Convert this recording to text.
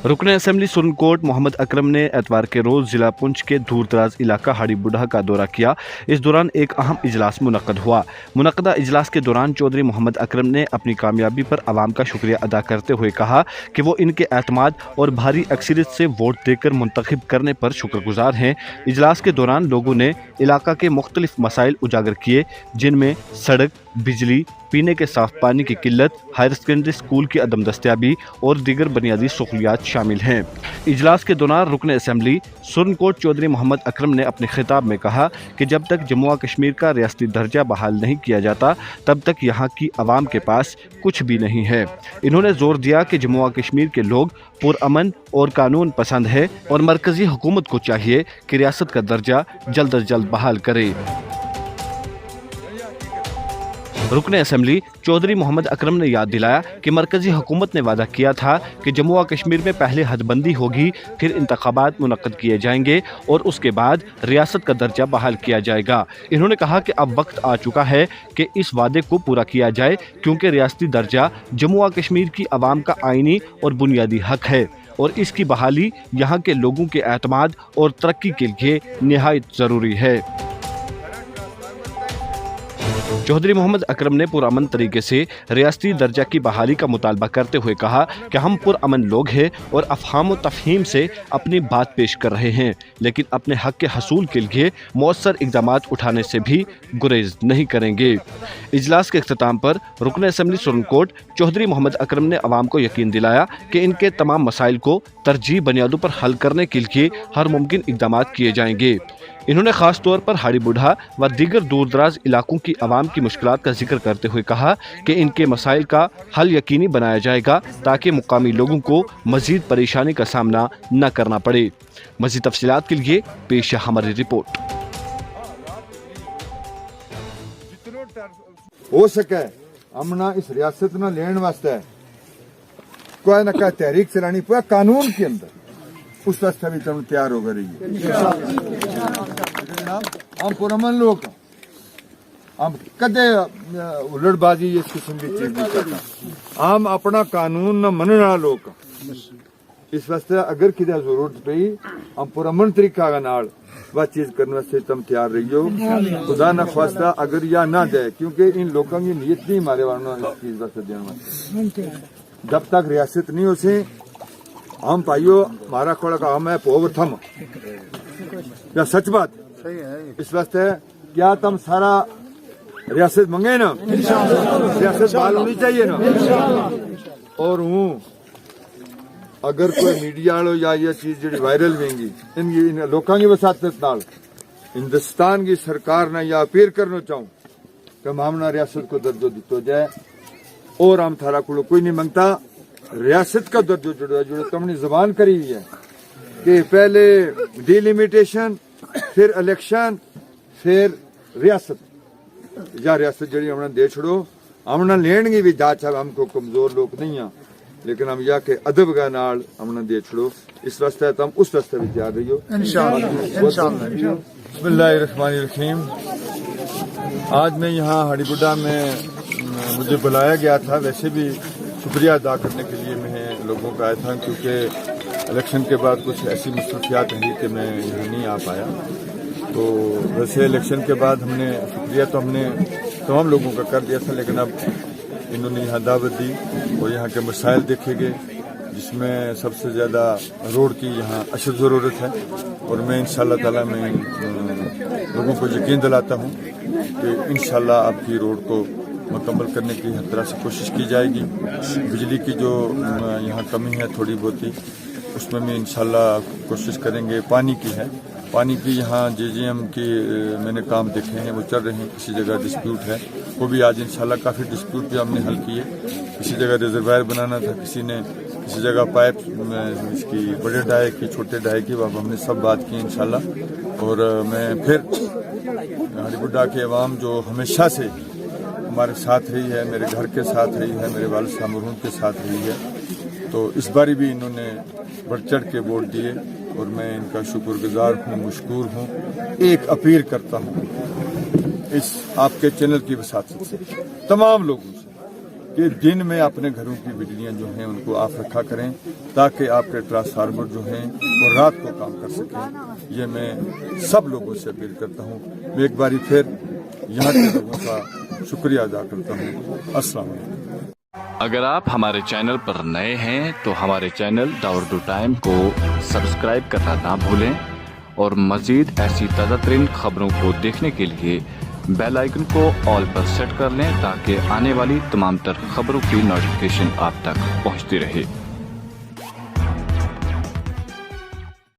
रुकन असम्बली सुरनकोट मोहम्मद अकरम ने एतवार के रोज़ ज़िला पुंछ के दूर दराज इलाका हाड़ी बुढ़ा का दौरा किया। इस दौरान एक अहम इजलास मुनक्कद हुआ। मुनक्कदा इजलास के दौरान चौधरी मोहम्मद अकरम ने अपनी कामयाबी पर आवाम का शुक्रिया अदा करते हुए कहा कि वो इनके एतमाद और भारी अक्सरियत से वोट देकर मुंतखब करने पर शुक्रगुजार हैं। इजलास के दौरान लोगों ने इलाका के मुख्तलिफ मसाइल उजागर किए, जिनमें सड़क, बिजली, पीने के साफ पानी की किल्लत, हायर सेकेंडरी स्कूल की अदम दस्तियाबी और दीगर बुनियादी सहूलियात शामिल हैं। इजलास के दौरान रुकन असम्बली सुरनकोट चौधरी मोहम्मद अकरम ने अपने खिताब में कहा कि जब तक जम्मू व कश्मीर का रियासती दर्जा बहाल नहीं किया जाता तब तक यहाँ की आवाम के पास कुछ भी नहीं है। इन्होंने जोर दिया कि जम्मू व कश्मीर के लोग पुरअमन और कानून पसंद है और मरकजी हुकूमत को चाहिए कि रियासत का दर्जा जल्द अज जल्द बहाल करे। रुकन असम्बली चौधरी मोहम्मद अकरम ने याद दिलाया कि मरकजी हुकूमत ने वादा किया था कि जम्मू व कश्मीर में पहले हदबंदी होगी, फिर इंतखाबात मुनक्कद किए जाएंगे और उसके बाद रियासत का दर्जा बहाल किया जाएगा। इन्होंने कहा कि अब वक्त आ चुका है कि इस वादे को पूरा किया जाए, क्योंकि रियासती दर्जा जम्मू व कश्मीर की आवाम का आईनी और बुनियादी हक है और इसकी बहाली यहाँ के लोगों के एतमाद और तरक्की के लिए निहायत ज़रूरी है। चौधरी मोहम्मद अकरम ने पुरअमन तरीके से रियासती दर्जा की बहाली का मुतालबा करते हुए कहा कि हम पुरअमन लोग हैं और अफहाम व तफहीम से अपनी बात पेश कर रहे हैं, लेकिन अपने हक के हसूल के लिए मौसर इक़दामात उठाने से भी गुरेज नहीं करेंगे। इजलास के अख्ताम पर रुकन असम्बली सुरनकोट चौधरी मोहम्मद अकरम ने अवाम को यकीन दिलाया कि इनके तमाम मसाइल को तरजीह बुनियादों पर हल करने के लिए हर मुमकिन इक़दामात किए जाएंगे। इन्होंने खास तौर पर हाड़ी बुढ़ा व दीगर दूर दराज इलाकों की आवाम की मुश्किलात का जिक्र करते हुए कहा कि इनके मसाइल का हल यकीनी बनाया जाएगा ताकि मुकामी लोगों को मजीद परेशानी का सामना न करना पड़े। मजीद तफसीलात के लिए पेश है हमारी रिपोर्ट। हो सके हमना इस रियासत न लेने वास्ते कोई न कोई तहरीक चलानी पड़े कानून के अंदर, उस वास्ते भी तुम तैयार हो गई हम पुरअमन लोग, हम कदे उलटबाजी इस किस्म की चीज नहीं करता। हम अपना कानून न मनने वाला लोग, इस वास्ते अगर किसी जरूरत पई हम पुरअमन तरीका नाल वह चीज करने वास्ते तुम तैयार रहियो। खुदा न खास्ता अगर या ना दे, क्योंकि इन लोगों की नीयत नहीं मारे वालों इस चीज वास्ते देने वास्ते। जब तक रियासत नहीं हो से हम पाइयो हमारा खोड़ा का हम है पोवर थम या सच बात सही है। इस वास्ते क्या तुम सारा रियासत मंगे ना, रियासत बहाल होनी चाहिए ना। और हूँ अगर कोई मीडिया वालों या ये चीज जी वायरल होंगी इन लोगों की वसातत नाल हिंदुस्तान की सरकार ने या अपील करना चाहूँ कि मामला रियासत को दर्जो दितो जाए। और हम थारा को कोई नहीं मांगता, रियासत का दर्जो जो तुमने जबान करी हुई है कि पहले डिलिमिटेशन, फिर इलेक्शन, फिर रियासत, या रियासत जड़ी हमने दे छोड़ो। हमने लेने भी जांच है, हमको कमजोर लोग नहीं है, लेकिन हम या के अदब का नाल हमने दे छोड़ो। इस वास्ते तुम उस वास्ते भी तैयार रहियो इंशाअल्लाह। बिस्मिल्लाहिर्रहमानिर्रहीम। आज मैं यहाँ हाड़ी बुढ़ा में मुझे बुलाया गया था, वैसे भी शुक्रिया अदा करने के लिए मैं लोगों का आया था, क्योंकि इलेक्शन के बाद कुछ ऐसी मसरूफियात रही कि मैं यहाँ नहीं आ पाया। तो वैसे इलेक्शन के बाद हमने शुक्रिया तो हमने तमाम लोगों का कर दिया था, लेकिन अब इन्होंने यहाँ दावत दी और यहाँ के मसाइल देखे गए, जिसमें सबसे ज़्यादा रोड की यहाँ अशद ज़रूरत है। और मैं इंशाअल्लाह ताला मैं लोगों को यकीन दिलाता हूँ कि इंशाअल्लाह आपकी रोड को मुकम्मल करने की हर तरह से कोशिश की जाएगी। बिजली की जो यहाँ कमी है थोड़ी बहुत ही, उसमें भी इंशाल्लाह कोशिश करेंगे। पानी की है, पानी की यहाँ JJM की मैंने काम देखे हैं, वो चल रहे हैं। किसी जगह डिस्प्यूट है, वो भी आज इंशाल्लाह काफ़ी डिस्प्यूट भी हमने हल किए। किसी जगह रिजर्वायर बनाना था, किसी जगह पाइप इसकी बड़े डाये की, छोटे डाये की, अब हमने सब बात की इंशाल्लाह। और मैं फिर हाड़ी बुढ़ा के अवाम जो हमेशा से हमारे साथ रही है, मेरे घर के साथ रही है, मेरे वालिद साहब मरहूम के साथ रही है, तो इस बारी भी इन्होंने बढ़ चढ़ के वोट दिए और मैं इनका शुक्रगुजार हूँ, मशकूर हूँ। एक अपील करता हूँ इस आपके चैनल की वसात से तमाम लोगों से کہ دن میں اپنے گھروں کی بجلیاں جو ہیں ان کو آف رکھا کریں تاکہ آپ کے ٹرانسفارمر جو ہیں وہ رات کو کام کر سکیں۔ یہ میں سب لوگوں سے اپیل کرتا ہوں۔ میں ایک باری پھر یہاں کے لوگوں کا شکریہ ادا کرتا ہوں۔ السلام علیکم۔ اگر آپ ہمارے چینل پر نئے ہیں تو ہمارے چینل داوردو ٹائم کو سبسکرائب کرنا نہ بھولیں اور مزید ایسی تازہ ترین خبروں کو دیکھنے کے لیے بیل آئیکن کو آل پر سیٹ کر لیں تاکہ آنے والی تمام تر خبروں کی نوٹیفیکیشن آپ تک پہنچتی رہے۔